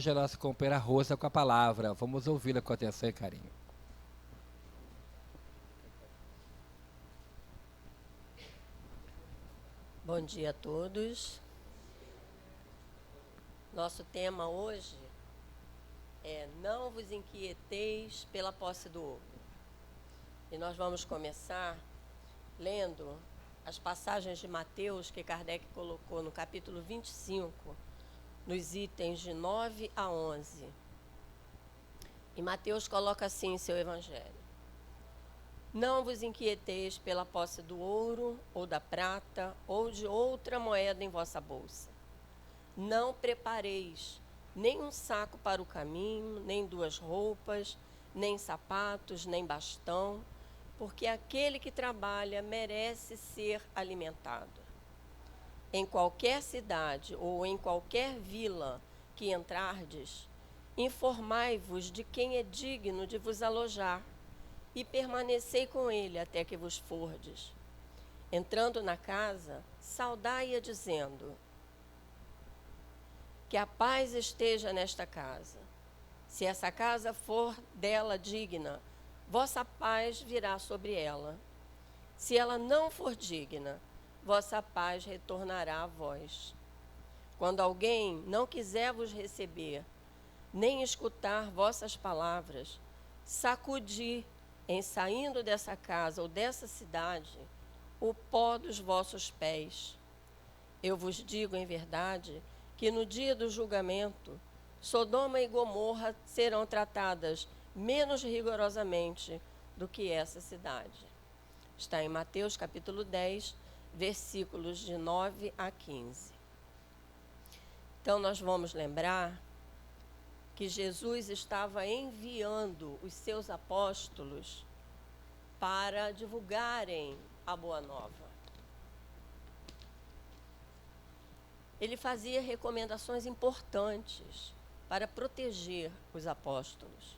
Hoje a nossa companheira Rosa com a palavra. Vamos ouvi-la com atenção e carinho. Bom dia a todos. Nosso tema hoje é Não vos inquieteis pela posse do ouro. E nós vamos começar lendo as passagens de Mateus que Kardec colocou no capítulo 25, nos itens de 9 a 11. E Mateus coloca assim em seu evangelho: Não vos inquieteis pela posse do ouro, ou da prata, ou de outra moeda em vossa bolsa. Não prepareis nem um saco para o caminho, nem 2 roupas, nem sapatos, nem bastão, porque aquele que trabalha merece ser alimentado. Em qualquer cidade ou em qualquer vila que entrardes, informai-vos de quem é digno de vos alojar, e permanecei com ele até que vos fordes. Entrando na casa, saudai-a dizendo: que a paz esteja nesta casa. Se essa casa for dela digna, vossa paz virá sobre ela. Se ela não for digna, vossa paz retornará a vós. Quando alguém não quiser vos receber, nem escutar vossas palavras, sacudi, em saindo dessa casa ou dessa cidade, o pó dos vossos pés. Eu vos digo em verdade que no dia do julgamento, Sodoma e Gomorra serão tratadas menos rigorosamente do que essa cidade. Está em Mateus capítulo 10, versículos de 9 a 15. Então nós vamos lembrar que Jesus estava enviando os seus apóstolos para divulgarem a Boa Nova. Ele fazia recomendações importantes para proteger os apóstolos.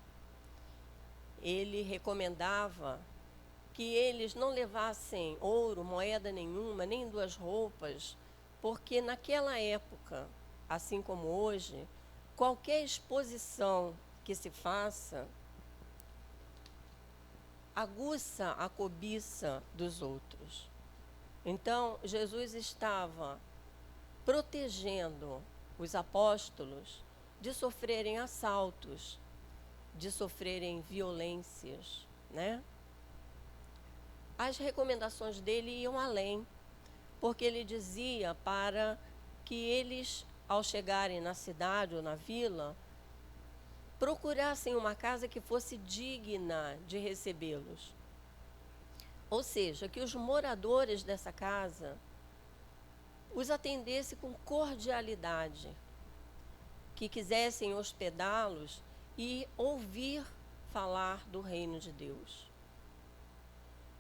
Ele recomendava que eles não levassem ouro, moeda nenhuma, nem 2 roupas, porque naquela época, assim como hoje, qualquer exposição que se faça aguça a cobiça dos outros. Então, Jesus estava protegendo os apóstolos de sofrerem assaltos, de sofrerem violências, né? As recomendações dele iam além, porque ele dizia para que eles, ao chegarem na cidade ou na vila, procurassem uma casa que fosse digna de recebê-los. Ou seja, que os moradores dessa casa os atendesse com cordialidade, que quisessem hospedá-los e ouvir falar do reino de Deus.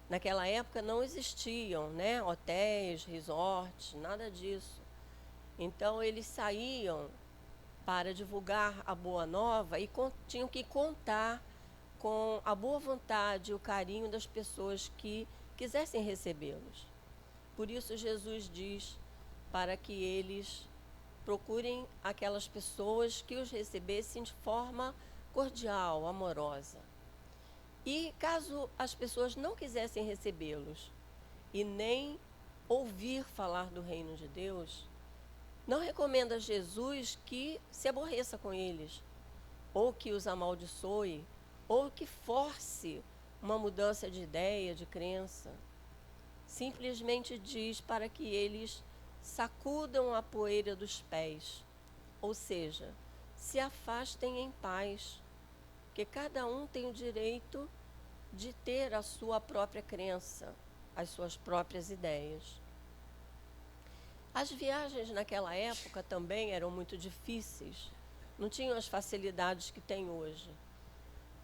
Naquela época não existiam, né, hotéis, resorts, nada disso. Então eles saíam para divulgar a Boa Nova e tinham que contar com a boa vontade e o carinho das pessoas que quisessem recebê-los. Por isso Jesus diz para que eles procurem aquelas pessoas que os recebessem de forma cordial, amorosa. E caso as pessoas não quisessem recebê-los e nem ouvir falar do reino de Deus, não recomenda Jesus que se aborreça com eles, ou que os amaldiçoe, ou que force uma mudança de ideia, de crença. Simplesmente diz para que eles sacudam a poeira dos pés, ou seja, se afastem em paz, porque cada um tem o direito de ter a sua própria crença, as suas próprias ideias. As viagens naquela época também eram muito difíceis, não tinham as facilidades que tem hoje.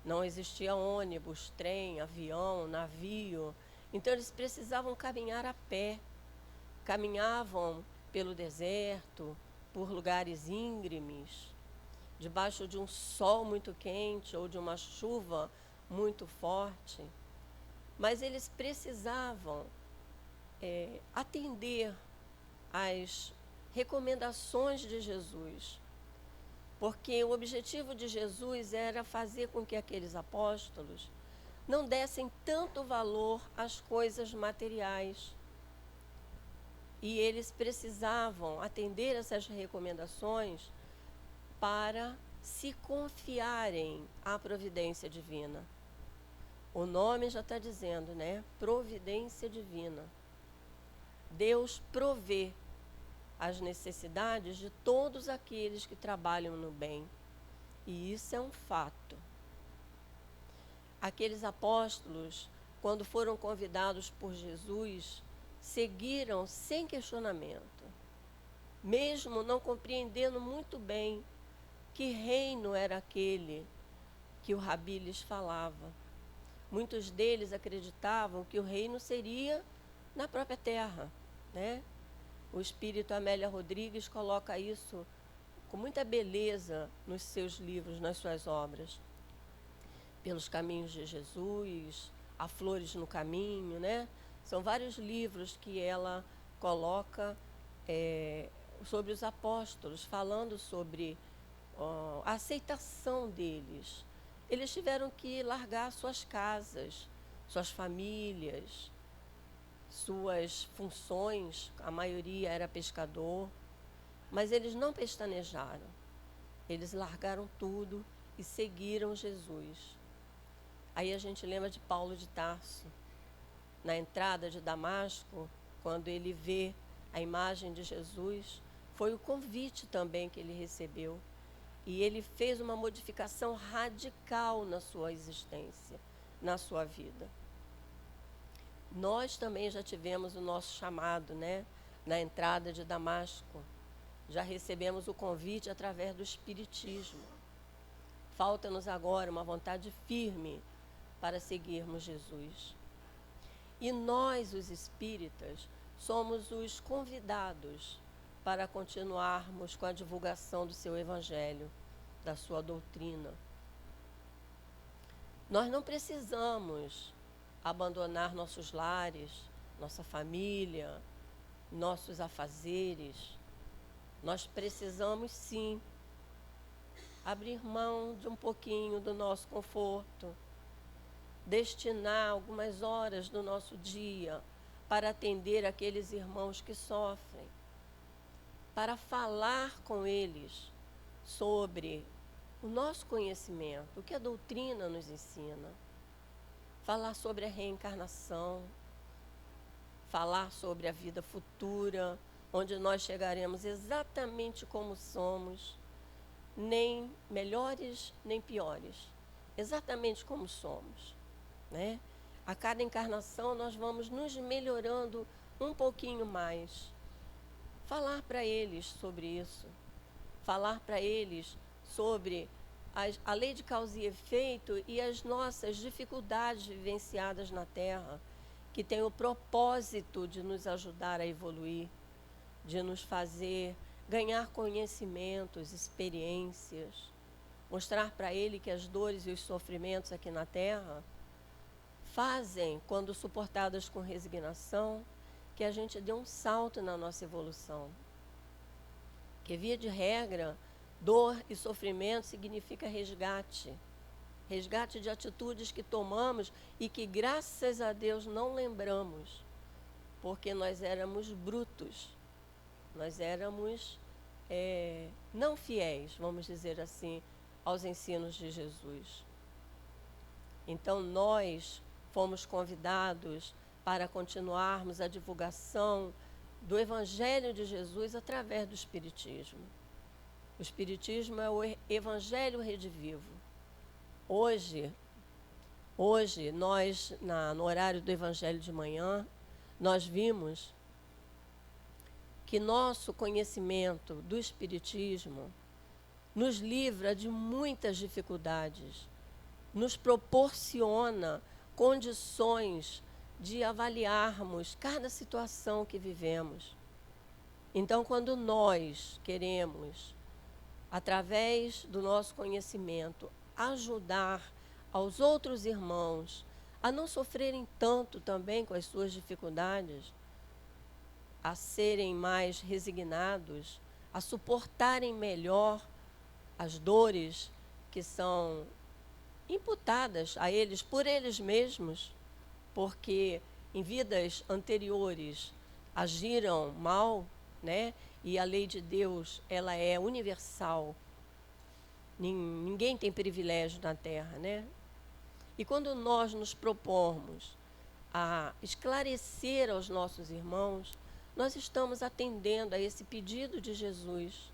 Não existia ônibus, trem, avião, navio, então eles precisavam caminhar a pé. Caminhavam pelo deserto, por lugares íngremes, debaixo de um sol muito quente ou de uma chuva muito forte. Mas eles precisavam atender às recomendações de Jesus. Porque o objetivo de Jesus era fazer com que aqueles apóstolos não dessem tanto valor às coisas materiais. E eles precisavam atender essas recomendações para se confiarem à providência divina. O nome já está dizendo, né? Providência divina. Deus provê as necessidades de todos aqueles que trabalham no bem. E isso é um fato. Aqueles apóstolos, quando foram convidados por Jesus, seguiram sem questionamento, mesmo não compreendendo muito bem que reino era aquele que o Rabi lhes falava. Muitos deles acreditavam que o reino seria na própria terra, né? O espírito Amélia Rodrigues coloca isso com muita beleza nos seus livros, nas suas obras. Pelos Caminhos de Jesus, Há Flores no Caminho, né? São vários livros que ela coloca sobre os apóstolos, falando sobre a aceitação deles. Eles tiveram que largar suas casas, suas famílias, suas funções. A maioria era pescador, mas eles não pestanejaram. Eles largaram tudo e seguiram Jesus. Aí a gente lembra de Paulo de Tarso, na entrada de Damasco, quando ele vê a imagem de Jesus, foi o convite também que ele recebeu. E ele fez uma modificação radical na sua existência, na sua vida. Nós também já tivemos o nosso chamado, né? Na entrada de Damasco. Já recebemos o convite através do Espiritismo. Falta-nos agora uma vontade firme para seguirmos Jesus. E nós, os espíritas, somos os convidados para continuarmos com a divulgação do seu evangelho, da sua doutrina. Nós não precisamos abandonar nossos lares, nossa família, nossos afazeres. Nós precisamos, sim, abrir mão de um pouquinho do nosso conforto, destinar algumas horas do nosso dia para atender aqueles irmãos que sofrem, para falar com eles sobre o nosso conhecimento, o que a doutrina nos ensina, falar sobre a reencarnação, falar sobre a vida futura, onde nós chegaremos exatamente como somos, nem melhores nem piores, exatamente como somos, né? A cada encarnação nós vamos nos melhorando um pouquinho mais. Falar para eles sobre isso, falar para eles sobre a lei de causa e efeito e as nossas dificuldades vivenciadas na Terra, que tem o propósito de nos ajudar a evoluir, de nos fazer ganhar conhecimentos, experiências, mostrar para ele que as dores e os sofrimentos aqui na Terra fazem, quando suportadas com resignação, que a gente dê um salto na nossa evolução. Que, via de regra, dor e sofrimento significa resgate. Resgate de atitudes que tomamos e que, graças a Deus, não lembramos, porque nós éramos brutos, nós éramos não fiéis, vamos dizer assim, aos ensinos de Jesus. Então, nós fomos convidados para continuarmos a divulgação do Evangelho de Jesus através do Espiritismo. O Espiritismo é o Evangelho redivivo. Hoje nós, no horário do Evangelho de manhã, nós vimos que nosso conhecimento do Espiritismo nos livra de muitas dificuldades, nos proporciona condições de avaliarmos cada situação que vivemos. Então, quando nós queremos, através do nosso conhecimento, ajudar aos outros irmãos a não sofrerem tanto também com as suas dificuldades, a serem mais resignados, a suportarem melhor as dores que são imputadas a eles por eles mesmos, porque em vidas anteriores agiram mal, né? E a lei de Deus, ela é universal. Ninguém tem privilégio na Terra, né? E quando nós nos propomos a esclarecer aos nossos irmãos, nós estamos atendendo a esse pedido de Jesus.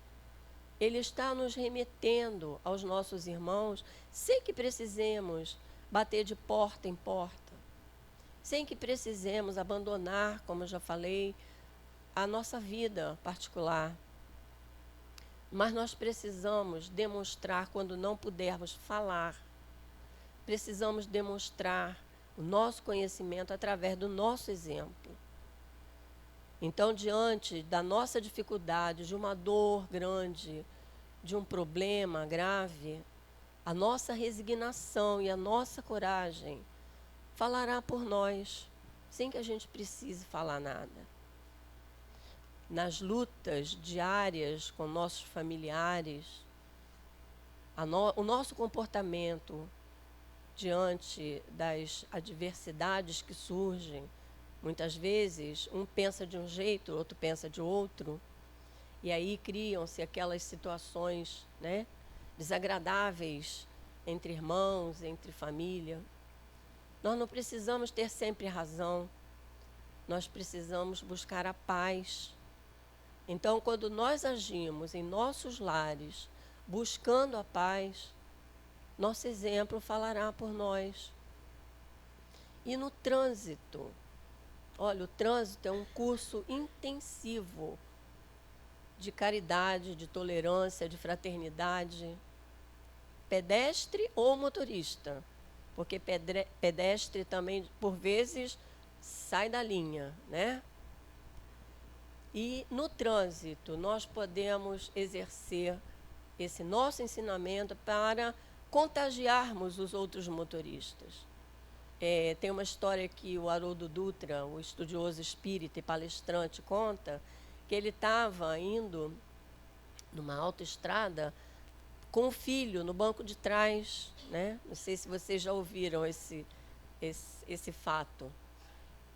Ele está nos remetendo aos nossos irmãos, sem que precisemos bater de porta em porta, sem que precisemos abandonar, como eu já falei, a nossa vida particular. Mas nós precisamos demonstrar, quando não pudermos falar, precisamos demonstrar o nosso conhecimento através do nosso exemplo. Então, diante da nossa dificuldade, de uma dor grande, de um problema grave, a nossa resignação e a nossa coragem falará por nós, sem que a gente precise falar nada. Nas lutas diárias com nossos familiares, o nosso comportamento diante das adversidades que surgem, muitas vezes um pensa de um jeito, outro pensa de outro, e aí criam-se aquelas situações, né, desagradáveis entre irmãos, entre família. Nós não precisamos ter sempre razão, nós precisamos buscar a paz. Então, quando nós agimos em nossos lares, buscando a paz, nosso exemplo falará por nós. E no trânsito, olha, o trânsito é um curso intensivo de caridade, de tolerância, de fraternidade, pedestre ou motorista, porque pedestre também, por vezes, sai da linha, né? E no trânsito, nós podemos exercer esse nosso ensinamento para contagiarmos os outros motoristas. Tem uma história que o Haroldo Dutra, o estudioso espírita e palestrante, conta que ele estava indo numa autoestrada com o filho no banco de trás, né? Não sei se vocês já ouviram esse fato.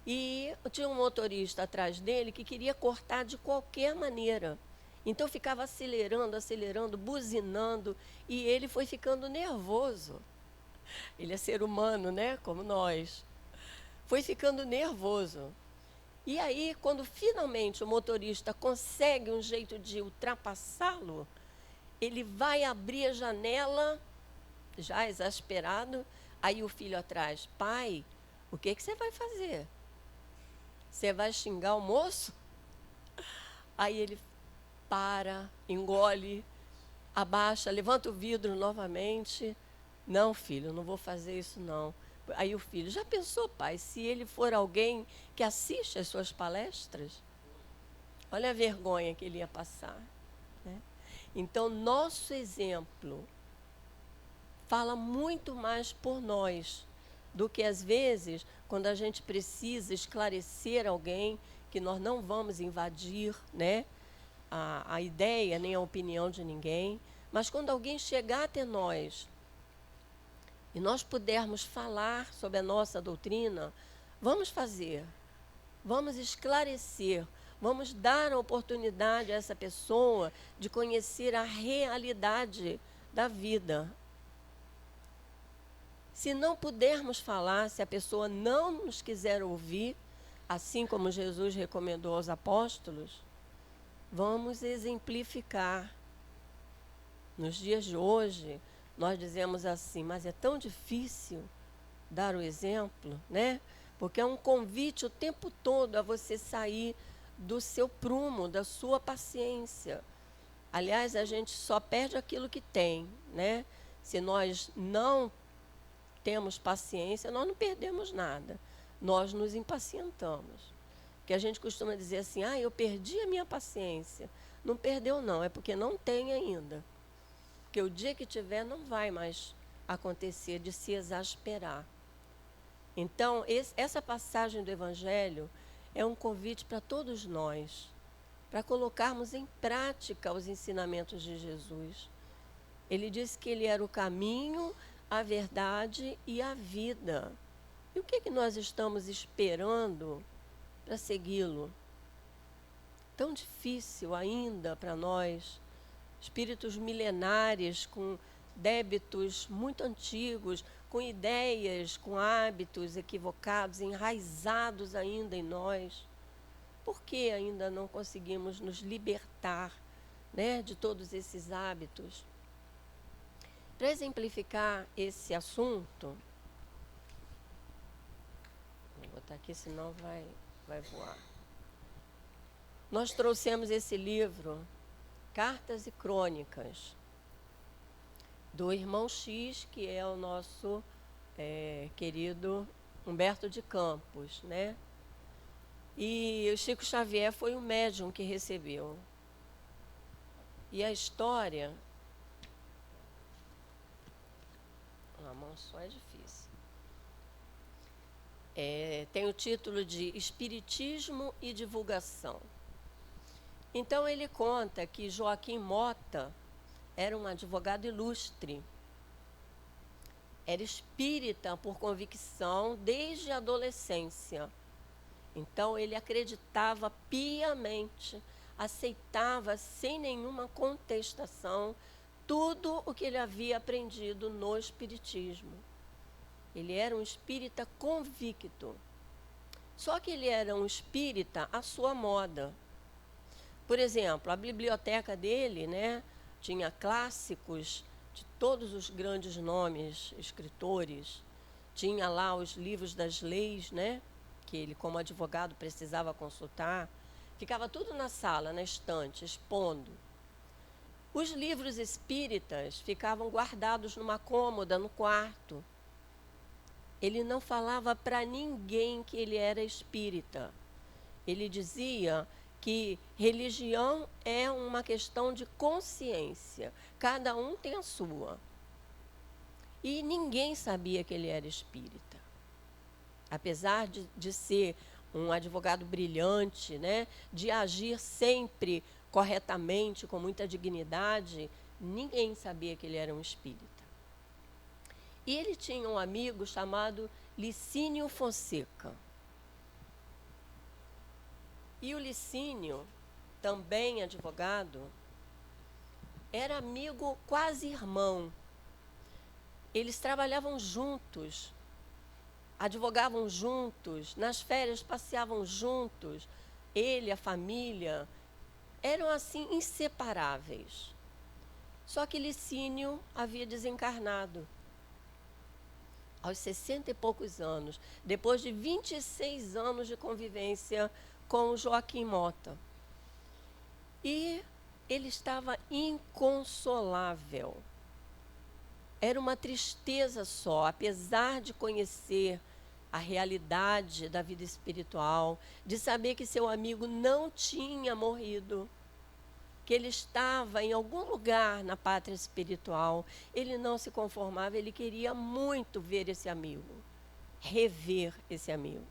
E tinha um motorista atrás dele que queria cortar de qualquer maneira. Então ficava acelerando, buzinando, e ele foi ficando nervoso. Ele é ser humano, né? Como nós. Foi ficando nervoso. E aí, quando finalmente o motorista consegue um jeito de ultrapassá-lo, ele vai abrir a janela, já exasperado, aí o filho atrás: pai, o que você vai fazer? Você vai xingar o moço? Aí ele para, engole, abaixa, levanta o vidro novamente. Não, filho, não vou fazer isso não. Aí o filho: já pensou, pai, se ele for alguém que assiste às suas palestras? Olha a vergonha que ele ia passar, né? Então, nosso exemplo fala muito mais por nós do que, às vezes, quando a gente precisa esclarecer alguém, que nós não vamos invadir, né, a ideia nem a opinião de ninguém, mas quando alguém chegar até nós e nós pudermos falar sobre a nossa doutrina, vamos fazer, vamos esclarecer, vamos dar a oportunidade a essa pessoa de conhecer a realidade da vida. Se não pudermos falar, se a pessoa não nos quiser ouvir, assim como Jesus recomendou aos apóstolos, vamos exemplificar. Nos dias de hoje, nós dizemos assim: mas é tão difícil dar o exemplo, né? Porque é um convite o tempo todo a você sair do seu prumo, da sua paciência. Aliás, a gente só perde aquilo que tem, né? Se nós não temos paciência, nós não perdemos nada. Nós nos impacientamos. Que a gente costuma dizer assim: ah, eu perdi a minha paciência. Não perdeu não, é porque não tem ainda. Porque o dia que tiver não vai mais acontecer de se exasperar. Então, essa passagem do Evangelho é um convite para todos nós, para colocarmos em prática os ensinamentos de Jesus. Ele disse que ele era o caminho, a verdade e a vida. E o que nós estamos esperando para segui-lo? Tão difícil ainda para nós, espíritos milenares com débitos muito antigos, com ideias, com hábitos equivocados, enraizados ainda em nós. Por que ainda não conseguimos nos libertar, né, de todos esses hábitos? Para exemplificar esse assunto, vou botar aqui, senão vai voar. Nós trouxemos esse livro, Cartas e Crônicas, do irmão X, que é o nosso querido Humberto de Campos, né? E o Chico Xavier foi o médium que recebeu. E a história... A mão só é difícil. Tem o título de Espiritismo e Divulgação. Então, ele conta que Joaquim Mota era um advogado ilustre. Era espírita por convicção desde a adolescência. Então, ele acreditava piamente, aceitava sem nenhuma contestação tudo o que ele havia aprendido no espiritismo. Ele era um espírita convicto. Só que ele era um espírita à sua moda. Por exemplo, a biblioteca dele, né, tinha clássicos de todos os grandes nomes, escritores. Tinha lá os livros das leis, né, que ele, como advogado, precisava consultar. Ficava tudo na sala, na estante, expondo. Os livros espíritas ficavam guardados numa cômoda, no quarto. Ele não falava para ninguém que ele era espírita. Ele dizia que religião é uma questão de consciência. Cada um tem a sua. E ninguém sabia que ele era espírita. Apesar de ser um advogado brilhante, né, de agir sempre corretamente, com muita dignidade, ninguém sabia que ele era um espírita. E ele tinha um amigo chamado Licínio Fonseca. E o Licínio, também advogado, era amigo quase irmão. Eles trabalhavam juntos, advogavam juntos, nas férias passeavam juntos, ele, a família, eram assim inseparáveis. Só que Licínio havia desencarnado aos 60 e poucos anos, depois de 26 anos de convivência com o Joaquim Mota. E ele estava inconsolável. Era uma tristeza só, apesar de conhecer a realidade da vida espiritual, de saber que seu amigo não tinha morrido, que ele estava em algum lugar na pátria espiritual. Ele não se conformava, ele queria muito ver esse amigo, rever esse amigo.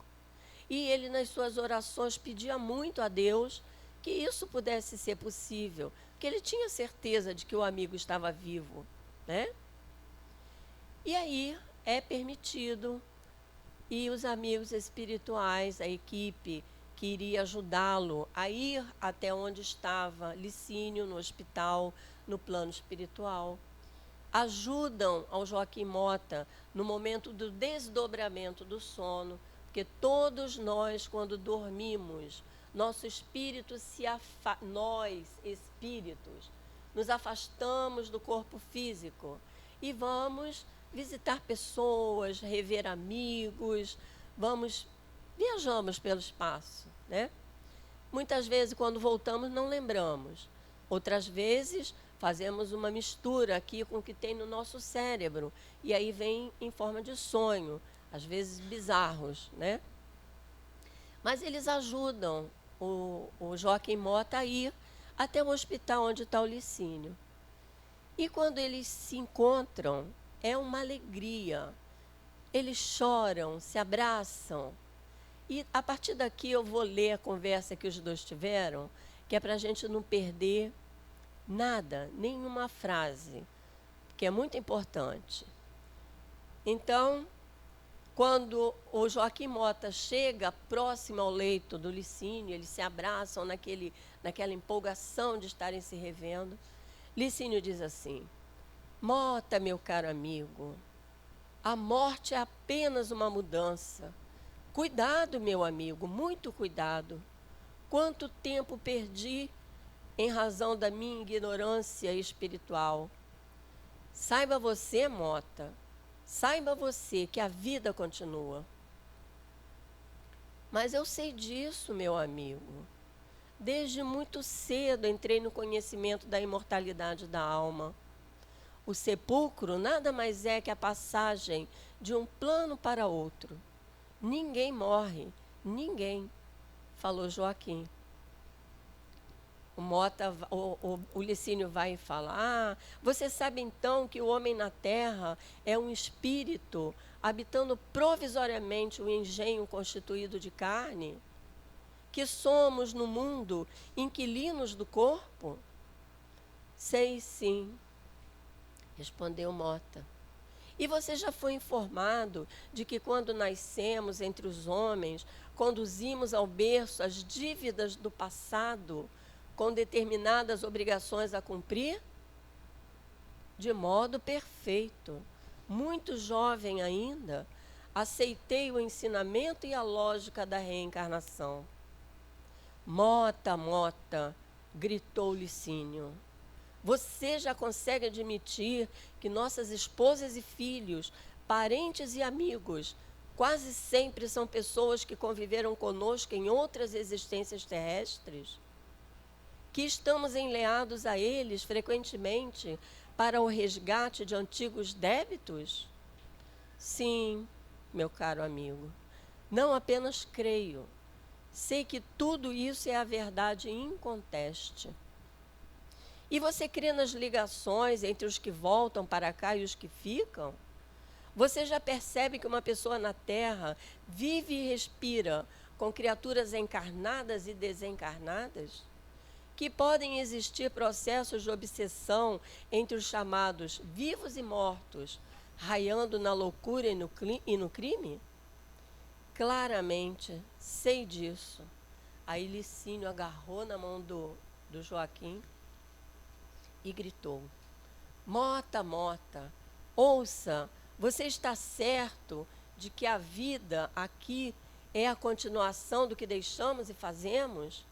E ele, nas suas orações, pedia muito a Deus que isso pudesse ser possível, porque ele tinha certeza de que o amigo estava vivo, né? E aí é permitido, e os amigos espirituais, a equipe que iria ajudá-lo a ir até onde estava Licínio, no hospital, no plano espiritual, ajudam ao Joaquim Mota no momento do desdobramento do sono, porque todos nós, quando dormimos, nosso espírito nós, espíritos, nos afastamos do corpo físico e vamos visitar pessoas, rever amigos, viajamos pelo espaço, né? Muitas vezes, quando voltamos, não lembramos. Outras vezes, fazemos uma mistura aqui com o que tem no nosso cérebro, e aí vem em forma de sonho, às vezes bizarros, né? Mas eles ajudam o Joaquim Mota a ir até o hospital onde está o Licínio. E quando eles se encontram, é uma alegria. Eles choram, se abraçam. E a partir daqui eu vou ler a conversa que os dois tiveram, que é para a gente não perder nada, nenhuma frase. que é muito importante. Então, quando o Joaquim Mota chega próximo ao leito do Licínio, eles se abraçam naquela empolgação de estarem se revendo. Licínio diz assim: Mota, meu caro amigo, a morte é apenas uma mudança. Cuidado, meu amigo, muito cuidado. Quanto tempo perdi em razão da minha ignorância espiritual. Saiba você, Mota, saiba você que a vida continua. Mas eu sei disso, meu amigo. Desde muito cedo entrei no conhecimento da imortalidade da alma. O sepulcro nada mais é que a passagem de um plano para outro. Ninguém morre, ninguém, falou Joaquim. O Licínio vai e fala: você sabe então que o homem na terra é um espírito habitando provisoriamente o engenho constituído de carne? Que somos no mundo inquilinos do corpo? Sei sim, respondeu Mota. E você já foi informado de que quando nascemos entre os homens, conduzimos ao berço as dívidas do passado, com determinadas obrigações a cumprir? De modo perfeito. Muito jovem ainda, aceitei o ensinamento e a lógica da reencarnação. Mota, Mota, gritou Licínio. Você já consegue admitir que nossas esposas e filhos, parentes e amigos, quase sempre são pessoas que conviveram conosco em outras existências terrestres? Que estamos enleados a eles frequentemente para o resgate de antigos débitos? Sim, meu caro amigo, não apenas creio, sei que tudo isso é a verdade inconteste. E você crê nas ligações entre os que voltam para cá e os que ficam? Você já percebe que uma pessoa na Terra vive e respira com criaturas encarnadas e desencarnadas? Que podem existir processos de obsessão entre os chamados vivos e mortos, raiando na loucura e no crime? Claramente, sei disso. Aí Licínio agarrou na mão do Joaquim e gritou: Mota, Mota, ouça, você está certo de que a vida aqui é a continuação do que deixamos e fazemos?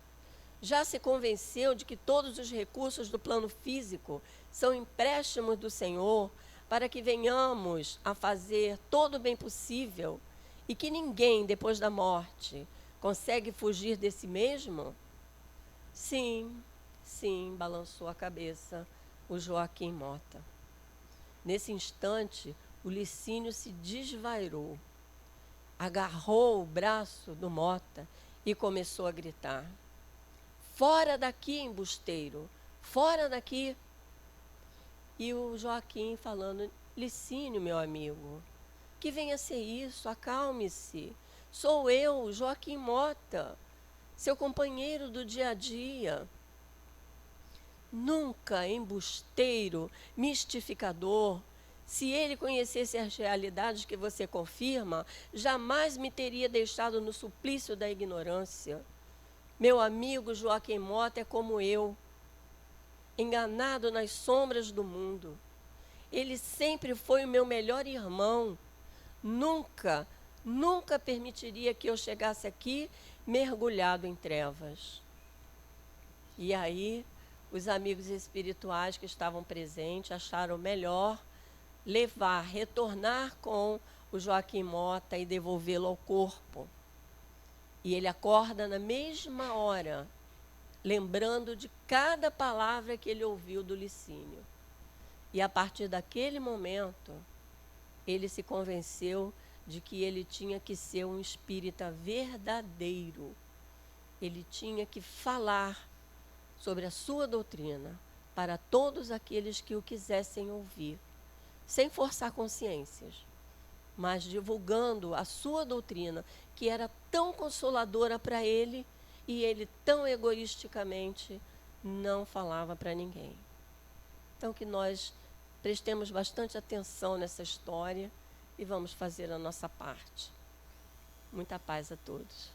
Já se convenceu de que todos os recursos do plano físico são empréstimos do Senhor para que venhamos a fazer todo o bem possível e que ninguém, depois da morte, consegue fugir de si mesmo? Sim, sim, balançou a cabeça o Joaquim Mota. Nesse instante, o Licínio se desvairou, agarrou o braço do Mota e começou a gritar: Fora daqui, embusteiro! Fora daqui! E o Joaquim falando: Licínio, meu amigo, que venha ser isso, acalme-se. Sou eu, Joaquim Mota, seu companheiro do dia a dia. Nunca embusteiro, mistificador. Se ele conhecesse as realidades que você confirma, jamais me teria deixado no suplício da ignorância. Meu amigo Joaquim Mota é como eu, enganado nas sombras do mundo. Ele sempre foi o meu melhor irmão. Nunca, nunca permitiria que eu chegasse aqui mergulhado em trevas. E aí, os amigos espirituais que estavam presentes acharam melhor retornar com o Joaquim Mota e devolvê-lo ao corpo. E ele acorda na mesma hora, lembrando de cada palavra que ele ouviu do Licínio. E a partir daquele momento, ele se convenceu de que ele tinha que ser um espírita verdadeiro. Ele tinha que falar sobre a sua doutrina para todos aqueles que o quisessem ouvir, sem forçar consciências, mas divulgando a sua doutrina, que era tão consoladora para ele, e ele tão egoisticamente não falava para ninguém. Então, que nós Prestemos bastante atenção nessa história e vamos fazer a nossa parte. Muita paz a todos.